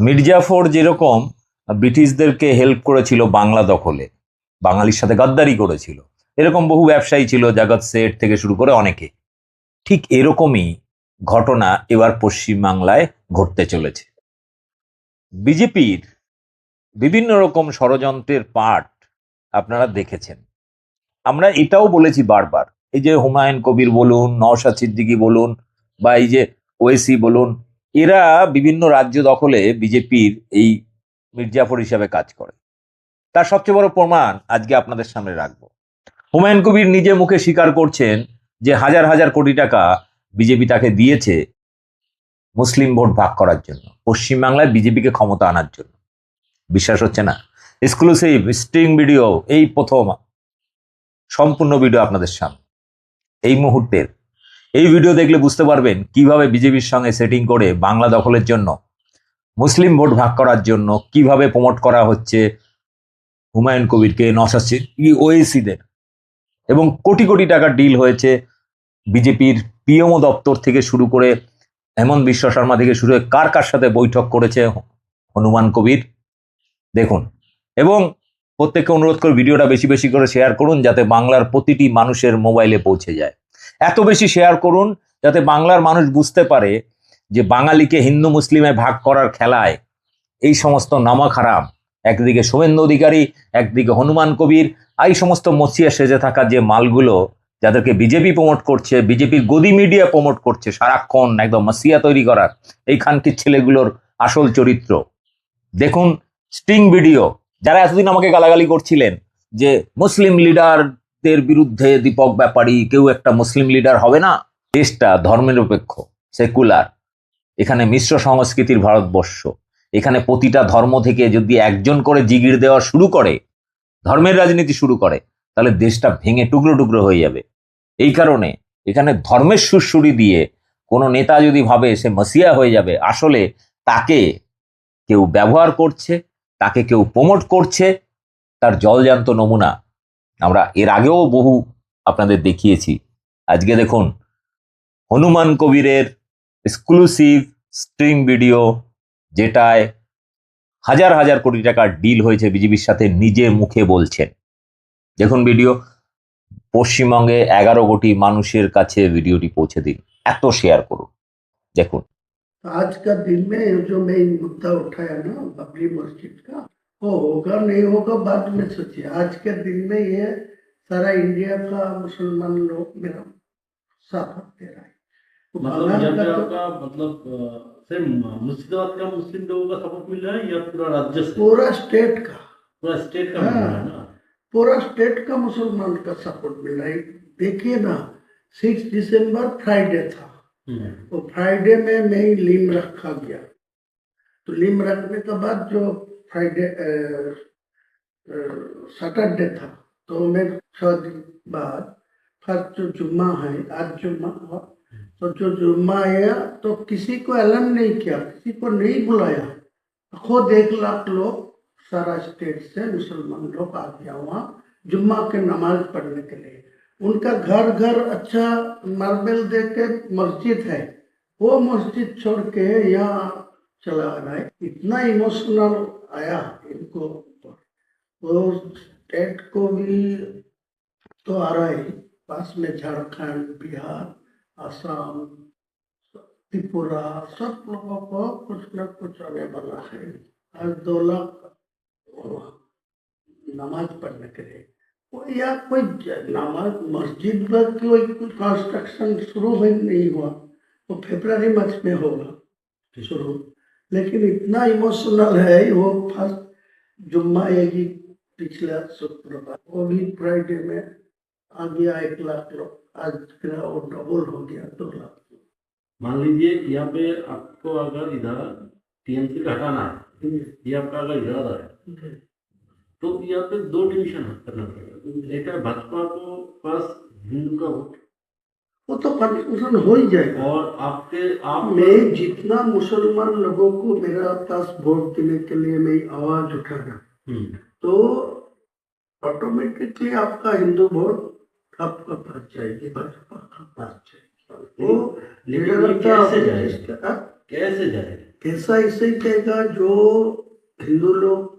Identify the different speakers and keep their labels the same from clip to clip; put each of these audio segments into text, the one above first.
Speaker 1: মির্জাফর যেরকম ব্রিটিশদেরকে হেল্প করেছিল বাংলা দখলে, বাঙালির সাথে গাদ্দারি করেছিল, এরকম বহু ব্যবসায়ী ছিল, জগৎ শেঠ থেকে শুরু করে অনেকে। ঠিক এরকমই ঘটনা এবার পশ্চিমবাংলায় ঘটতে চলেছে। বিজেপির বিভিন্ন রকম ষড়যন্ত্রের পাঠ আপনারা দেখেছেন। আমরা এটাও বলেছি বারবার, এই যে হুমায়ুন কবির বলুন, নওশাদ সিদ্দিকী বলুন, বা এই যে ওয়েসি বলুন, এরা বিভিন্ন রাজ্য দখলে বিজেপির এই মির্জাফর হিসাবে কাজ করে। তার সবচেয়ে বড় প্রমাণ আজকে আপনাদের সামনে রাখবো। হুমায়ুন কবির নিজে মুখে স্বীকার করছেন যে হাজার হাজার কোটি টাকা বিজেপি তাকে দিয়েছে মুসলিম ভোট ভাগ করার জন্য, পশ্চিমবাংলায় বিজেপিকে ক্ষমতা আনার জন্য। বিশ্বাস হচ্ছে না? এক্সক্লুসিভ স্ট্রিং ভিডিও, এই প্রথম সম্পূর্ণ ভিডিও আপনাদের সামনে এই মুহূর্তের। এই ভিডিও দেখলে বুঝতে পারবেন কিভাবে বিজেপির সঙ্গে সেটিং করে বাংলা দখলের জন্য, মুসলিম ভোট ভাগ করার জন্য কিভাবে প্রমোট করা হচ্ছে হুমায়ুন কবিরকে, নওশাদ সিদ্দিকী, ওয়েসিদের, এবং কোটি কোটি টাকার ডিল হয়েছে বিজেপির পিএমও দপ্তর থেকে শুরু করে হেমন্ত বিশ্ব শর্মা থেকে শুরু করে কার কার সাথে বৈঠক করেছে হনুমান কবির। দেখুন, এবং প্রত্যেককে অনুরোধ করে ভিডিওটা বেশি বেশি করে শেয়ার করুন, যাতে বাংলার প্রতিটি মানুষের মোবাইলে পৌঁছে যায়। এত বেশি শেয়ার করুন যাতে বাংলার মানুষ বুঝতে পারে যে বাঙালিকে হিন্দু মুসলিমে ভাগ করার খেলায় এই সমস্ত নামক হারাম, একদিকে শুভেন্দু অধিকারী, একদিকে হনুমান কবির, এই সমস্ত মসিয়া সেজে থাকা যে মালগুলো, যাদেরকে বিজেপি প্রমোট করছে, বিজেপির গদি মিডিয়া প্রমোট করছে সারাক্ষণ একদম মসিয়া তৈরি করার, এইখানকার ছেলেগুলোর আসল চরিত্র দেখুন। String video. যারা এতদিন আমাকে গালাগালি করছিলেন যে মুসলিম লিডারদের বিরুদ্ধে দীপক ব্যাপারী, কেউ একটা মুসলিম লিডার হবে না, দেশটা ধর্মনিরপেক্ষ, সেকুলার, এখানে মিশ্র সংস্কৃতির ভারতবর্ষ, এখানে প্রতিটা ধর্ম থেকে যদি একজন করে জিগির দেওয়া শুরু করে, ধর্মের রাজনীতি শুরু করে, তাহলে দেশটা ভেঙে টুকরো টুকরো হয়ে যাবে। এই কারণে এখানে ধর্মের সুরসুরি দিয়ে কোনো নেতা যদি ভাবে সে মসিয়া হয়ে যাবে, আসলে তাকে কেউ ব্যবহার করছে, তাকে কেউ প্রমোট করছে, তার জলজান্ত নমুনা আমরা এর আগেও বহু আপনাদের দেখিয়েছি। আজকে দেখুন হনুমান কবিরের এক্সক্লুসিভ স্ট্রিং ভিডিও, যেটায় হাজার হাজার কোটি টাকার ডিল হয়েছে বিজেপির সাথে, নিজে মুখে বলছেন। দেখুন ভিডিও, পশ্চিমবঙ্গে 11 কোটি মানুষের কাছে ভিডিওটি পৌঁছে দিন, এত শেয়ার করুন। দেখুন,
Speaker 2: आज का दिन में जो मैं मुद्दा उठाया ना बाबरी मस्जिद का, वो होगा नहीं होगा बाद में सोचिए। आज के दिन में ये सारा इंडिया का मुसलमान लोग मेरा साथ दे रहा है।
Speaker 3: मतलब सिर्फ मुर्शिदाबाद का मुस्लिम लोगों का सपोर्ट मिल रहा है या पूरा राज्य से?
Speaker 2: पूरा स्टेट का
Speaker 3: मिल रहा है ना?
Speaker 2: पूरा स्टेट का मुसलमान का सपोर्ट मिल रहा है। देखिए ना, 6 दिसंबर फ्राइडे था, वो फ्राइडे में मैं लीम रखा गया, तो लीम रखने के बाद जो फ्राइडे सैटरडे था, तो मैं 6 दिन बाद फर्स्ट जो जुम्मा है, आज जुम्मा हुआ, तो जो जुम्मा आया तो किसी को ऐलान नहीं किया, किसी को नहीं बुलाया, खुद 1 लाख लोग सारा स्टेट से मुसलमान लोग आ गया वहाँ जुम्मा के नमाज पढ़ने के लिए। उनका घर घर अच्छा मार्बल दे के मस्जिद है, वो मस्जिद छोड़ के यहाँ चला रहा है। इतना इमोशनल आया इनको, वो स्टेट को भी तो आ रहा है, पास में झारखंड, बिहार, असम, त्रिपुरा, सब लोगों को कुछ न कुछ आने वाला है। आज 2 लाख नमाज पढ़ने के लिए, या कोई नमाज मस्जिद पर कोई कंस्ट्रक्शन शुरू नहीं हुआ, वो फरवरी मार्च में होगा शुरू, लेकिन इतना इमोशनल है। वो फर्स्ट जुम्मा आएगी पिछला शुक्रवार, वो भी फ्राइडे में आ गया 1 लाख लोग, आज वो डबल हो गया 2 लाख।
Speaker 3: मान लीजिए यहाँ पे आपको अगर इधर टीएमसी का हटाना है, ये आपका अगर इरादा है, तो यहाँ पे 2 डिवीजन करना पड़ेगा। एक है भाजपा को पास हिंदू का वोट,
Speaker 2: वो तो कंफ्यूजन हो ही जाएगा।
Speaker 3: और आप
Speaker 2: मैं जितना मुसलमान लोगों को मेरा पास वोट देने के लिए मैं आवाज उठाना, तो ऑटोमेटिकली आपका हिंदू वोट आपका पास जाएगी, भाजपा का पास जाएगी। वो
Speaker 3: कैसे जाएगा?
Speaker 2: कैसा इसे ही कहेगा जो हिंदू लोग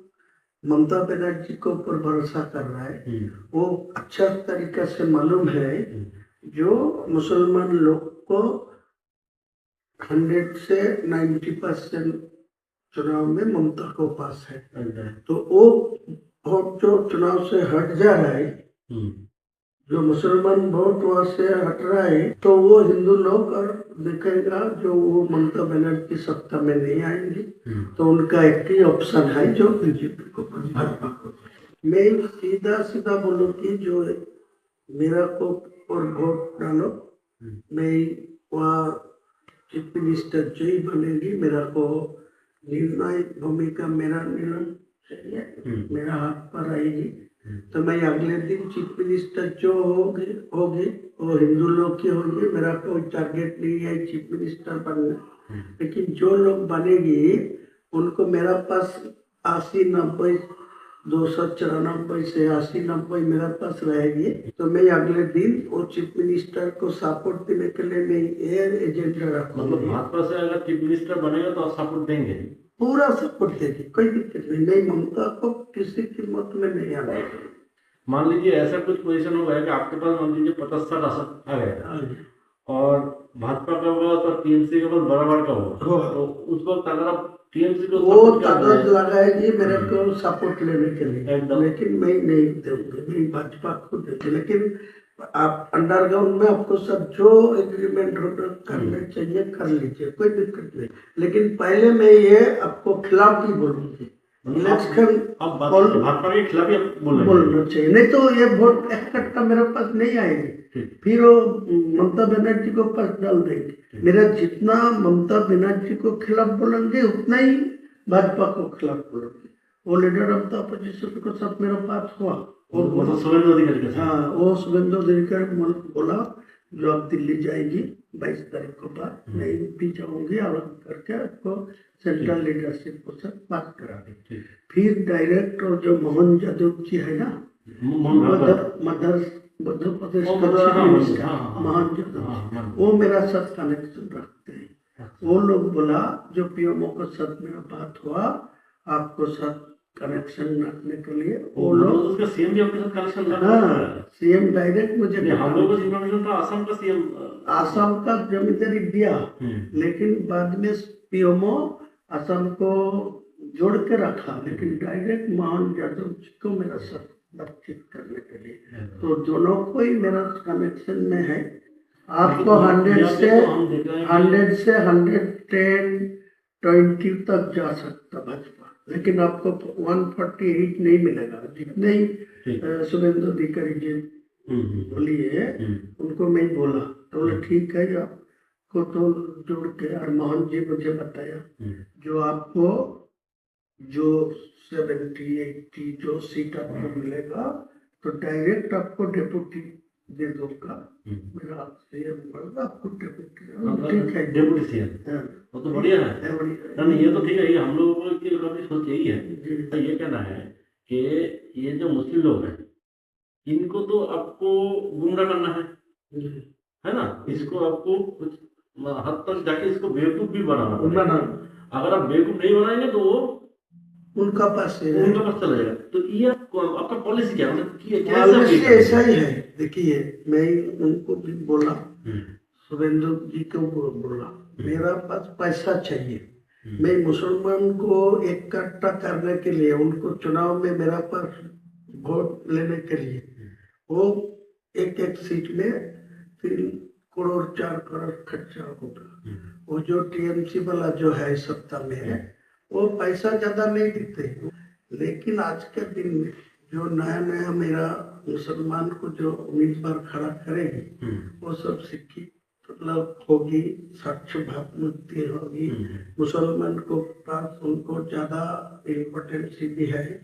Speaker 2: ममता बनर्जी के ऊपर भरोसा कर रहा है, वो अच्छा तरीका से मालूम है जो मुसलमान लोग को 100 से 90% चुनाव में ममता को पास है, तो वो वोट जो चुनाव से हट जा रहा है, जो मुसलमान वोट वहां से हट रहा है, तो वो हिंदू लोग और देखेगा जो वो ममता बनर्जी सत्ता में नहीं आएंगी, तो उनका एक ही ऑप्शन है जो बीजेपी को भाजपा को। मैं सीधा सीधा बोलूँ कि जो मेरा को और वोट डालो, मैं वहाँ चीफ मिनिस्टर जो ही बनेगी, मेरा को निर्णय भूमिका मेरा निर्णय चाहिए, मेरा हाथ पर आएगी, तो मैं अगले दिन चीफ मिनिस्टर जो होगी वो हिंदू लोग की होगी। मेरा कोई टारगेट नहीं है चीफ मिनिस्टर बनना, लेकिन जो लोग बनेगी उनको मेरा पास 80-90 294 से 80-90 मेरा पास रहेगी, तो मैं अगले दिन वो चीफ मिनिस्टर को सपोर्ट देने के लिए मैं एयर एजेंडा रखूंगा।
Speaker 3: मतलब भाजपा से अगर चीफ मिनिस्टर बनेगा तो आप सपोर्ट देंगे?
Speaker 2: पूरा सपोर्ट देगी, कोई दिक्कत नहीं। ममता को किसी कीमत में नहीं आना।
Speaker 3: मान लीजिए ऐसा कुछ पोजीशन हो गया कि आपके पास मान लीजिए 75 आसन आ गया और भाजपा का होगा तो टीएमसी के पास बराबर का होगा, तो उस वक्त अगर आप टीएमसी को
Speaker 2: वो ताकत लगाएगी मेरे को सपोर्ट लेने के लिए, लेकिन मैं नहीं दूंगी, मैं भाजपा को देती। लेकिन आप अंडरग्राउंड में आपको सब जो एग्रीमेंट करने चाहिए कर लीजिए, कोई दिक्कत नहीं। लेकिन पहले मैं ये आपको खिलाफ भी बोलूंगी, इलेक्शन
Speaker 3: भाजपा के खिलाफ ही
Speaker 2: बोलना चाहिए, नहीं तो ये वोट इकट्ठा मेरे पास नहीं आएगी, फिर वो ममता बनर्जी को पास डाल देंगे। मेरा जितना ममता बनर्जी को खिलाफ बोलेंगे उतना ही भाजपा को खिलाफ बोलेंगे। वो लीडर ऑफ द अपोजिशन को सब मेरे पास हुआ,
Speaker 3: वो शुभेंदु अधिकारी,
Speaker 2: हाँ वो शुभेंदु अधिकारी बोला जो अब दिल्ली जाएगी 22 तारीख को बाद, मैं भी जाऊंगी और करके आपको सेंट्रल लीडरशिप को सब बात करा दी। फिर डायरेक्ट और जो मोहन यादव जी है ना, मध्य प्रदेश का चीफ मिनिस्टर मोहन यादव, वो मेरा साथ कनेक्शन रखते हैं। वो लोग बोला जो पीएमओ के साथ मेरा बात हुआ, आपको साथ कनेक्शन रखने के लिए वो लोग
Speaker 3: उसका सीएम भी आपके साथ कनेक्शन रखा।
Speaker 2: हाँ, सीएम डायरेक्ट मुझे
Speaker 3: हम लोगों को इन्फॉर्मेशन था आसाम का सीएम,
Speaker 2: आसाम का जमींदारी दिया, लेकिन बाद में पीएमओ आसाम को जोड़ के रखा, लेकिन डायरेक्ट मोहन यादव जी को मेरा साथ बातचीत करने के लिए, तो दोनों को ही मेरा कनेक्शन में है। आपको 100 से 110-120 तक जा सकता भाजपा, लेकिन आपको 148 नहीं मिलेगा। जितने ही शुभेंदु अधिकारी जी बोली है उनको मैं बोला, तो बोले ठीक है आपको तो जोड़ के, और मोहन जी मुझे बताया जो आपको जो 70-80 जो सीट आपको मिलेगा तो डायरेक्ट आपको डेप्यूटी दे दूंगा, मेरा सीएम बोला आपको डेप्यूटी, ठीक है
Speaker 3: डेप्यूटी सीएम, वो तो बढ़िया है। नहीं ये तो ठीक है, ये हम लोगों की कभी सोच यही है। तो ये कहना है कि ये जो मुस्लिम लोग हैं इनको तो आपको गुमराह करना है ना, इसको आपको कुछ हद तक जाके इसको बेवकूफ भी बनाना। अगर आप बेवकूफ नहीं बनाएंगे तो वो
Speaker 2: उनका पास
Speaker 3: चला जाएगा। तो ये आपका पॉलिसी क्या है?
Speaker 2: पॉलिसी ऐसा ही है। देखिए मैं उनको भी बोला, शुभेंदु जी को बोला मेरा पास पैसा चाहिए, मैं मुसलमान को इकट्ठा करने के लिए, उनको चुनाव में मेरा पास वोट लेने के लिए, वो एक सीट में 3 करोड़ 4 करोड़ खर्चा होगा। वो जो टीएमसी वाला जो है सत्ता में है वो पैसा ज्यादा नहीं देते, लेकिन आज के दिन में जो नया मेरा मुसलमान को जो उम्मीदवार खड़ा करेगी वो सब शिक्षित मतलब होगी, साक्ष्य भावमुक्ति होगी, मुसलमान को पास उनको ज्यादा इम्पोर्टेंस भी है,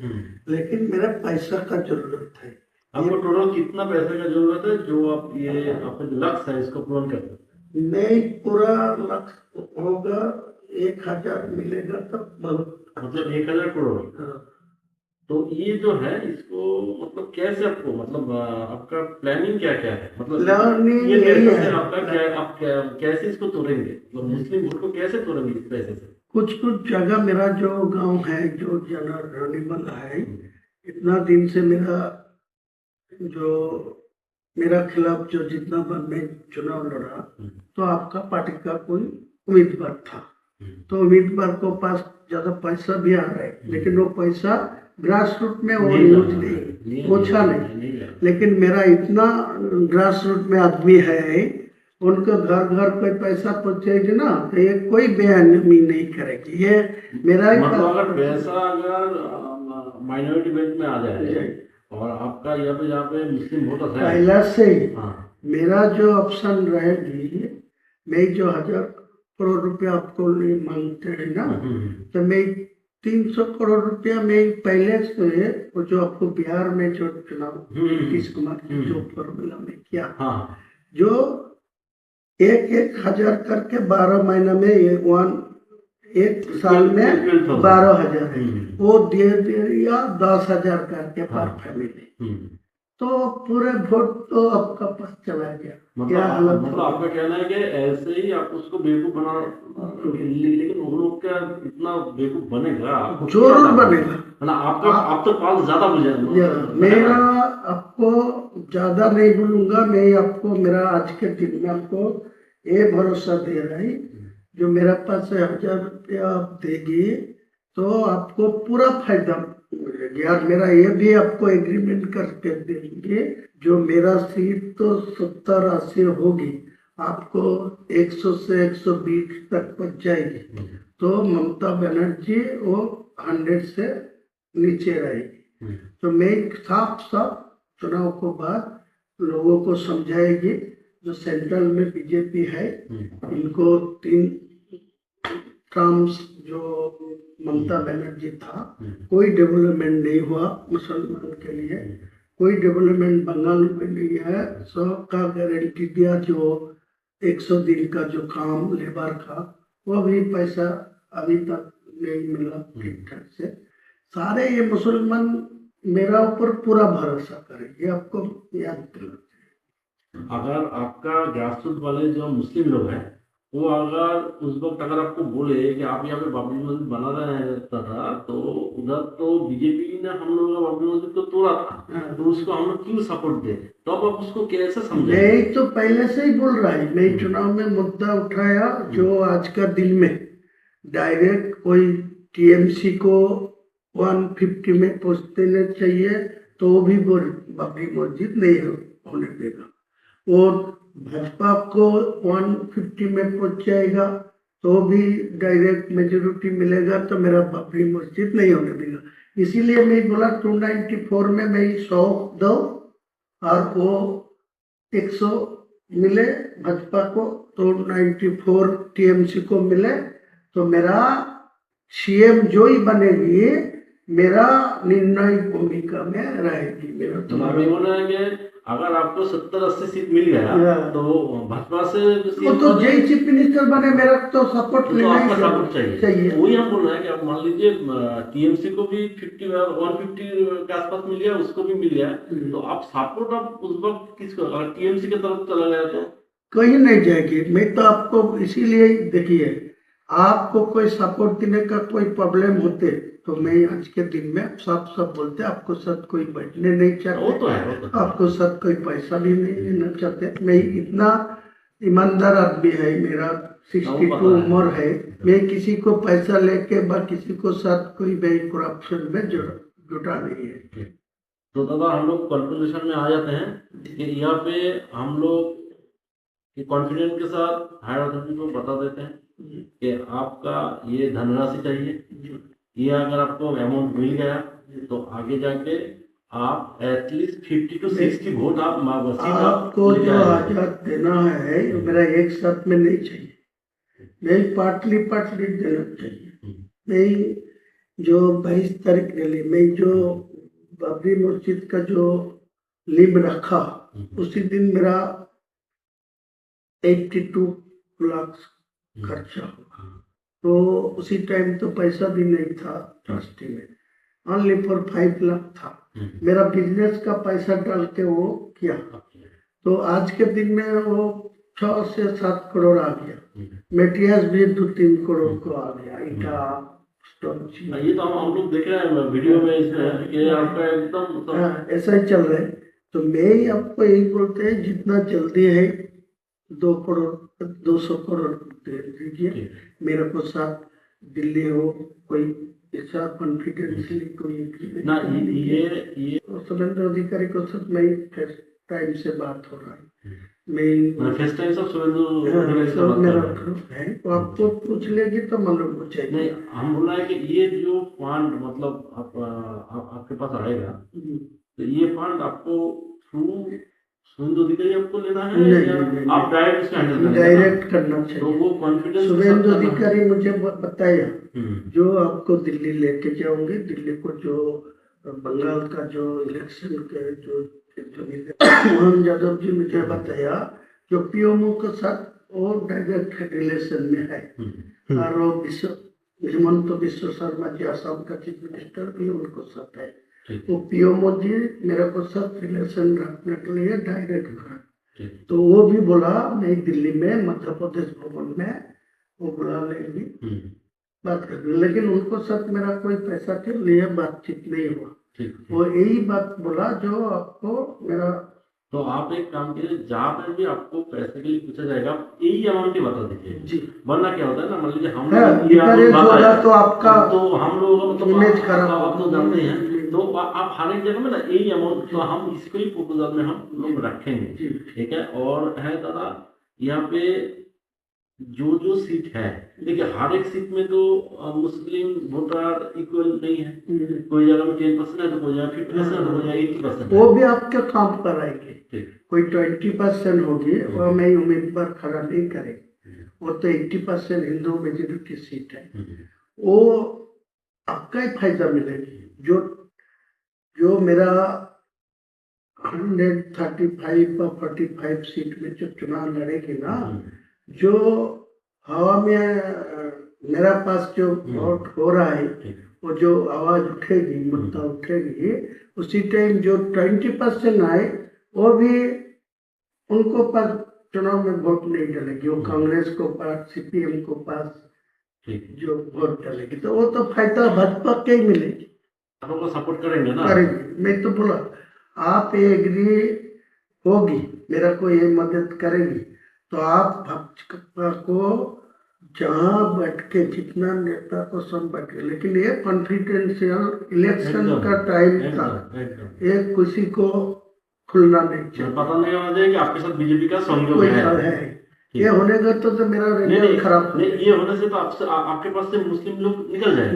Speaker 2: लेकिन मेरा पैसा का जरूरत है।
Speaker 3: आपको टोटल कितना पैसे का जरूरत है जो आप ये आपका लक्ष्य है इसको पूर्ण कर सकते?
Speaker 2: नहीं पूरा लक्ष्य होगा 1000 मिलेगा तब बहुत,
Speaker 3: मतलब 1000 करोड़। तो ये जो है इसको मतलब कैसे आपको मतलब आपका प्लानिंग क्या क्या है? मतलब
Speaker 2: प्लानिंग
Speaker 3: ये
Speaker 2: यही
Speaker 3: पैसे
Speaker 2: है,
Speaker 3: आपका क्या, आप कैसे इसको तोड़ेंगे? मतलब मुस्लिम वोट को कैसे तोड़ेंगे इस पैसे से?
Speaker 2: कुछ कुछ जगह मेरा जो गांव है जो जना रनिबल है, इतना दिन से जो मेरा खिलाफ जो जितना बार मैं चुनाव लड़ा, तो आपका पार्टी का कोई उम्मीदवार था, तो उम्मीदवार को पास ज्यादा पैसा भी आ रहा है, लेकिन वो पैसा ग्रास रूट में वो यूज नहीं, ओछा नहीं। लेकिन मेरा इतना ग्रास रूट में आदमी है, उनको घर घर कोई पैसा पहुंचेगी ना, तो ये कोई बेअदबी नहीं करेगी। ये मेरा
Speaker 3: मतलब अगर पैसा अगर माइनॉरिटी बेल्ट में आ जाए और आपका यहाँ पे मुस्लिम वोटर है
Speaker 2: पहला से ही
Speaker 3: हाँ।
Speaker 2: मेरा जो ऑप्शन रहेगी, मैं जो 1000 करोड़ रुपया आपको लिए मांगते हैं ना, तो मैं 300 करोड़ रुपया में पहले से वो जो आपको बिहार में जो चुनाव नीतीश कुमार की जो फॉर्मूला में किया, जो 1,000 करके 12 महीना में एक साल में 12,000 है, वो दे दिया 10,000 करके पर फैमिली, तो पूरे वोट तो आपका पास चला गया।
Speaker 3: मतलब आपका कहना है कि ऐसे ही आप उसको बेवकूफ बना, लेकिन वो लोग क्या इतना बेवकूफ बनेगा?
Speaker 2: जरूर बनेगा
Speaker 3: ना आपका, आप तो पास ज्यादा बुझे।
Speaker 2: मेरा आपको ज्यादा नहीं बोलूंगा, मैं आपको मेरा आज के दिन में आपको ये भरोसा दे रहा है, जो मेरा पास 1000 रुपया आप देगी तो आपको पूरा फायदा मिलेगी। और मेरा ये भी आपको एग्रीमेंट करके देंगे, जो मेरा सीट तो 70-80 होगी, आपको 100 से 120 तक पहुंच जाएगी, तो ममता बनर्जी वो 100 से नीचे रहेगी। तो मैं साफ साफ चुनाव को बाद लोगों को समझाएगी, जो सेंट्रल में बीजेपी है, इनको 3 टर्म्स जो ममता बनर्जी था, कोई डेवलपमेंट नहीं हुआ मुसलमान के लिए, कोई डेवलपमेंट बंगाल में नहीं है। 100 का गारंटी दिया, जो 100 दिन का जो काम लेबर का, वो भी पैसा अभी तक नहीं मिला ठीक ठाक से। सारे ये मुसलमान मेरा ऊपर पूरा भरोसा करेंगे, आपको याद करना।
Speaker 3: अगर आपका ग्रासरूट वाले जो मुस्लिम लोग हैं, वो अगर उस वक्त अगर आपको बोले कि आप यहाँ पे बाबरी मस्जिद बना रहे हैं था, तो उधर तो बीजेपी ने हम लोगों का बाबरी मस्जिद को तोड़ा था, तो उसको हम लोग क्यों सपोर्ट दे, तो आप उसको कैसे समझे?
Speaker 2: मैं तो पहले से ही बोल रहा है, मैं चुनाव में मुद्दा उठाया, जो आज का दिन में डायरेक्ट कोई टीएमसी को 150 में पहुंच देना चाहिए, तो भी बाबरी मस्जिद नहीं होने देगा, और भाजपा को 150 में पहुंच जाएगा तो भी डायरेक्ट मेजोरिटी मिलेगा, तो मेरा बाबरी मस्जिद नहीं होने देगा। इसीलिए मैं बोला 294 में मैं 100 दो और वो 100 मिले भाजपा को, तो 94 टीएमसी को मिले, तो मेरा सीएम जो ही बनेगी मेरा निर्णायक भूमिका में रहेगी। मेरा तो
Speaker 3: बोल रहे हैं कि अगर आपको 70-80 सीट मिल गया तो भाजपा से
Speaker 2: वो तो जय चीफ मिनिस्टर बने, मेरा तो सपोर्ट
Speaker 3: तो आपका सपोर्ट चाहिए। वही हम बोल रहे हैं कि आप मान लीजिए टीएमसी को भी 150 के आसपास मिल गया, उसको भी मिल गया, तो आप सपोर्ट आप उस वक्त किसको, अगर टीएमसी की तरफ चला गया तो
Speaker 2: कहीं नहीं जाएगी। मैं तो आपको इसीलिए देखिए, आपको कोई सपोर्ट देने का कोई प्रॉब्लम होते तो मैं आज के दिन में साफ साफ बोलते, आपको साथ कोई बैठने नहीं चाहते,
Speaker 3: वो तो है।
Speaker 2: आपको साथ कोई पैसा भी नहीं लेना चाहते। मैं इतना ईमानदार आदमी है, मेरा 62 उम्र है, मैं किसी को पैसा लेके बा किसी को साथ कोई बैंक करप्शन में जुटा नहीं है।
Speaker 3: तो दादा हम लोग कंक्लूजन में आ जाते हैं कि यहाँ पे हम लोग कॉन्फिडेंस के साथ हायर अथॉरिटी को बता देते हैं कि आपका ये धनराशि चाहिए, ये अगर आपको अमाउंट मिल गया तो आगे जाके आप एटलीस्ट 50 to 60 वोट
Speaker 2: आपको जो 1000 देना है मेरा एक साथ में नहीं चाहिए, नहीं पार्टली देना चाहिए। नहीं जो 22 तारीख रैली में जो बाबरी मस्जिद का जो लिम रखा, उसी दिन मेरा 82 लाख खर्चा होगा, तो उसी टाइम तो पैसा भी नहीं था ट्रस्टी में, ओनली फॉर 5 लाख था। मेरा बिजनेस का पैसा डाल के वो किया, तो आज के दिन में वो 6 से 7 करोड़ आ गया। मेटेरियल्स भी 2-3 करोड़ को आ गया, ईटा स्टोन चीज।
Speaker 3: ये तो हम लोग देख रहे हैं वीडियो में इसमें कि आपका एकदम मतलब
Speaker 2: हाँ, ऐसा ही चल रहा है। तो मैं ही आपको यही बोलते हैं, जितना जल्दी है 2 करोड़ 200 करोड़ दे दीजिए मेरे को, साथ दिल्ली हो कोई ऐसा कॉन्फिडेंशियली कोई
Speaker 3: ना
Speaker 2: agreement
Speaker 3: ये
Speaker 2: और शुभेंद्र अधिकारी को साथ मैं फर्स्ट टाइम से बात हो रहा है। मैं
Speaker 3: फर्स्ट टाइम सब सुबह
Speaker 2: सब मेरा ग्रुप है, तो आपको पूछ लेगी तो मालूम हो
Speaker 3: नहीं,
Speaker 2: जाएगी।
Speaker 3: हम बोल रहे हैं कि ये जो फंड मतलब आपके पास आएगा, तो ये फंड आपको थ्रू सुरेंद्र अधिकारी आपको लेना है
Speaker 2: नहीं,
Speaker 3: या
Speaker 2: नहीं, नहीं,
Speaker 3: आप डायरेक्ट इसका हैंडल करेंगे?
Speaker 2: डायरेक्ट करना
Speaker 3: तो
Speaker 2: चाहिए।
Speaker 3: वो कॉन्फिडेंस
Speaker 2: शुभेंद्र अधिकारी मुझे बताया,
Speaker 3: हम्म,
Speaker 2: जो आपको दिल्ली लेके जाओगे, दिल्ली को जो बंगाल का जो इलेक्शन के जो मोहन यादव जी मुझे बताया, जो पीएमओ के साथ वो डायरेक्ट रिलेशन में है। और वो हिमंत बिश्व शर्मा जी असम का चीफ मिनिस्टर भी उनको साथ है। वो पीएमओ जी मेरे को साथ रिलेशन रखने के लिए डायरेक्ट करा। तो वो भी बोला नहीं, दिल्ली में मध्य प्रदेश भवन में वो बुला लेंगे, बात कर। लेकिन उनको साथ मेरा कोई पैसा के लिए बातचीत नहीं हुआ। वो यही बात बोला जो आपको मेरा।
Speaker 3: तो आप एक काम कीजिए, जहाँ पर भी आपको पैसे के लिए पूछा जाएगा यही अमाउंट ही बता दीजिए
Speaker 2: जी,
Speaker 3: वरना क्या होता है ना, मान लीजिए हम
Speaker 2: डिफरेंस होगा तो आपका
Speaker 3: तो हम लोगों का मतलब
Speaker 2: इमेज खराब
Speaker 3: आप तो जानते हैं, तो आप हर एक जगह में ना यही अमाउंट, तो हम इसको ही प्रपोजल में हम लोग रखेंगे, ठीक है। और है दादा, यहाँ पे जो जो सीट है, देखिए हर एक सीट में तो मुस्लिम वोटर इक्वल नहीं है, कोई जगह में 10% है तो कोई जगह 50% है तो कोई जगह 80% है।
Speaker 2: वो भी आपके काम पर आएंगे।
Speaker 3: ठीक,
Speaker 2: कोई 20% होगी और मैं उम्मीदवार खड़ा नहीं करेंगे, वो तो 80% हिंदू मेजोरिटी सीट है, वो आपका ही फायदा मिलेगी। जो जो मेरा 135 और 45 सीट में जो चुनाव लड़ेगी ना, जो हवा में मेरा पास जो वोट हो रहा है, वो जो आवाज उठेगी, मुद्दा उठेगी, उसी टाइम जो 20% आए वो भी उनको पास चुनाव में वोट नहीं डालेगी, वो कांग्रेस को पास, सीपीएम को पास जो वोट डालेगी, तो वो तो फायदा भाजपा के ही मिलेगी।
Speaker 3: आप लोग सपोर्ट करेंगे ना?
Speaker 2: करेंगे। मैं तो बोला आप ये एग्री होगी, मेरा को ये मदद करेगी, तो आप भाजपा को जहाँ बैठ के जितना नेता को सब बैठे, लेकिन ये कॉन्फिडेंशियल इलेक्शन का टाइम था, ये किसी को खुलना नहीं चाहिए,
Speaker 3: पता नहीं होना चाहिए कि आपके साथ बीजेपी का सहयोग
Speaker 2: कोई
Speaker 3: है।
Speaker 2: है। ये होने का तो मेरा रिजल्ट खराब
Speaker 3: नहीं, ये होने से तो आपके पास से मुस्लिम लोग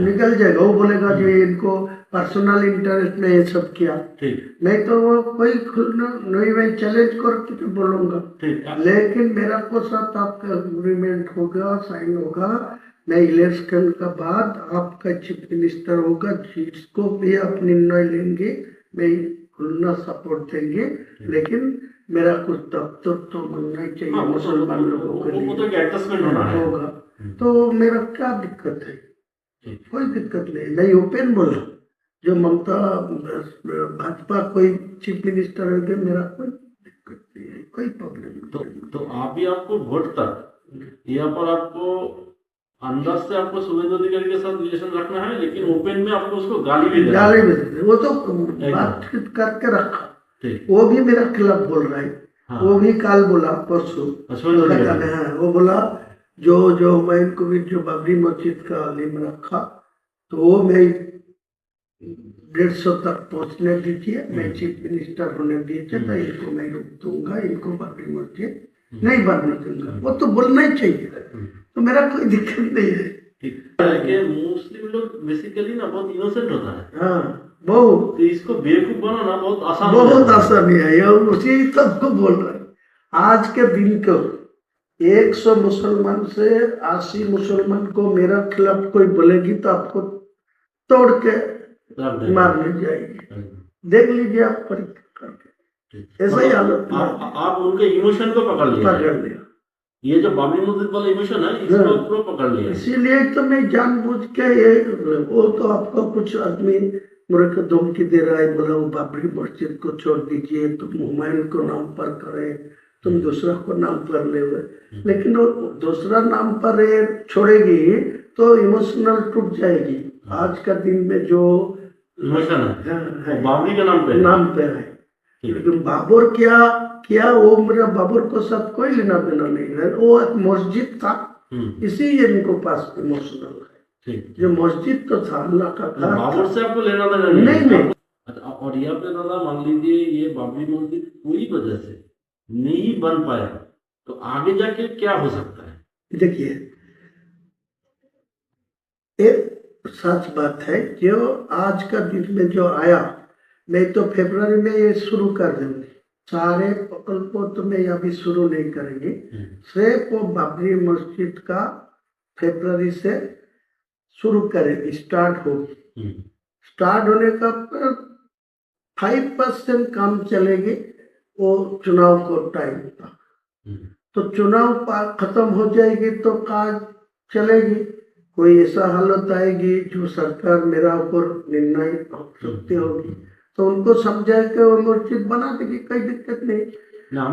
Speaker 3: निकल
Speaker 2: जाएगा। वो बोलेगा जो इनको पर्सनल इंटरेस्ट में ये सब किया, नहीं तो वो कोई नहीं, मैं चैलेंज करके बोलूंगा, लेकिन मेरा को साथ आपका एग्रीमेंट होगा, साइन होगा, मैं इलेक्शन का बाद आपका चीफ मिनिस्टर होगा, जिसको भी आप निर्णय लेंगे मैं खुलना सपोर्ट देंगे, लेकिन मेरा कुछ दफ्तर तो बनना ही चाहिए मुसलमान लोगों के लिए,
Speaker 3: तो एडजस्टमेंट होगा।
Speaker 2: तो मेरा क्या दिक्कत है? कोई दिक्कत नहीं, मैं ओपन बोला, जो ममता भाजपा कोई चीफ मिनिस्टर होगी, मेरा कोई दिक्कत नहीं है, कोई प्रॉब्लम नहीं।
Speaker 3: तो अभी आपको वोट तक यहाँ पर आपको अंदर से आपको शुभेंद्र अधिकारी के साथ रिलेशन रखना है, लेकिन ओपन में आपको उसको गाली भी देना है।
Speaker 2: वो तो बातचीत करके रखा, वो भी मेरा खिलाफ बोल रहा है। हाँ। वो भी काल बोला परसों, वो बोला जो मैं इनको भी जो बाबरी मस्जिद का लिम रखा, तो वो मैं 150 तक पहुंचने दीजिए, मैं चीफ मिनिस्टर होने दीजिए, तो इनको मैं रोक दूंगा, इनको बाबरी मस्जिद नहीं बनने दूंगा। वो तो बोलना ही चाहिए, तो मेरा कोई दिक्कत नहीं है।
Speaker 3: मुस्लिम लोग बेसिकली ना बहुत इनोसेंट होता है।
Speaker 2: हाँ, बहुत,
Speaker 3: तो इसको बेवकूफ बनाना बहुत आसान
Speaker 2: है, उसी सबको बोल रहे हैं। आज के दिन को 100 मुसलमान से 80 मुसलमान को मेरा खिलाफ कोई बोलेगी तो आपको तोड़ के मारने जाएगी, देख लीजिए आप परीक्षा करके, ऐसा ही हालत।
Speaker 3: आप उनके इमोशन को पकड़ लिया, ये जो बाबरी मस्जिद वाला इमोशन है इसको पूरा पकड़ लिया। इसीलिए
Speaker 2: तो मैं जानबूझ के ये, वो तो आपको कुछ आदमी मेरे को धमकी दे रहा है, बोला वो बाबरी मस्जिद को छोड़ दीजिए, तो हुमायूं को नाम पर करे, तुम दूसरा को नाम पर ले हुए, लेकिन वो दूसरा नाम पर ये छोड़ेगी तो इमोशनल टूट जाएगी। आज का दिन में जो
Speaker 3: इमोशन है बाबरी के नाम पे
Speaker 2: नाम पे है, लेकिन बाबर क्या किया वो मेरा बाबर को साथ कोई लेना देना नहीं है। वो एक मस्जिद था, इसीलिए इनको पास इमोशनल है।
Speaker 3: ठीक,
Speaker 2: जो मस्जिद तो था अल्लाह का घर
Speaker 3: बाबर
Speaker 2: था।
Speaker 3: से आपको लेना देना
Speaker 2: नहीं।
Speaker 3: अच्छा, और यहाँ पे दादा मान लीजिए ये बाबरी मस्जिद पूरी वजह से नहीं बन पाया तो आगे जाके क्या हो सकता है?
Speaker 2: देखिए, एक सच बात है, जो आज का दिन में जो आया, नहीं तो फरवरी में ये शुरू कर देंगे सारे प्रकल्पों, तो मैं अभी शुरू नहीं करेंगे। सिर्फ वो बाबरी मस्जिद का फरवरी से शुरू करेंगे, स्टार्ट होगी। स्टार्ट होने का 5% काम चलेगी, वो चुनाव को टाइम तक। तो चुनाव खत्म हो जाएगी तो काज चलेगी। कोई ऐसा हालत आएगी जो सरकार मेरा ऊपर निर्णय हो सकती होगी, तो उनको समझा के वो मस्जिद बना देगी, कोई दिक्कत नहीं।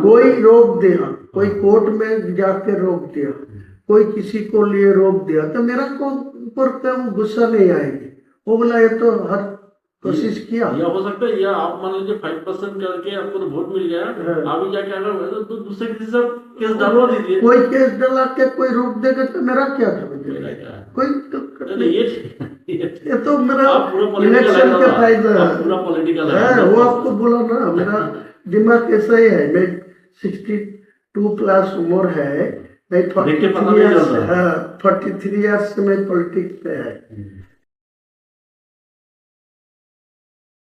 Speaker 2: कोई रोक दिया, कोई कोर्ट में जाके रोक दिया, कोई किसी को लिए रोक दिया, तो मेरा को ऊपर का गुस्सा नहीं आएगी। वो बोला ये तो हर कोशिश किया।
Speaker 3: या हो सकता है, या आप मान लीजिए 5% करके आपको तो वोट मिल गया, अभी जाके अगर तो दूसरे किसी से केस डलवा दीजिए।
Speaker 2: कोई केस डला के कोई रोक देगा तो मेरा क्या समझेगा? कोई ये तो मेरा इलेक्शन के फायदा है। वो आपको बोला ना, मेरा दिमाग ऐसा ही है। मैं 62 प्लस उम्र है, मैं 43 ईयर्स से मैं पॉलिटिक्स पे है।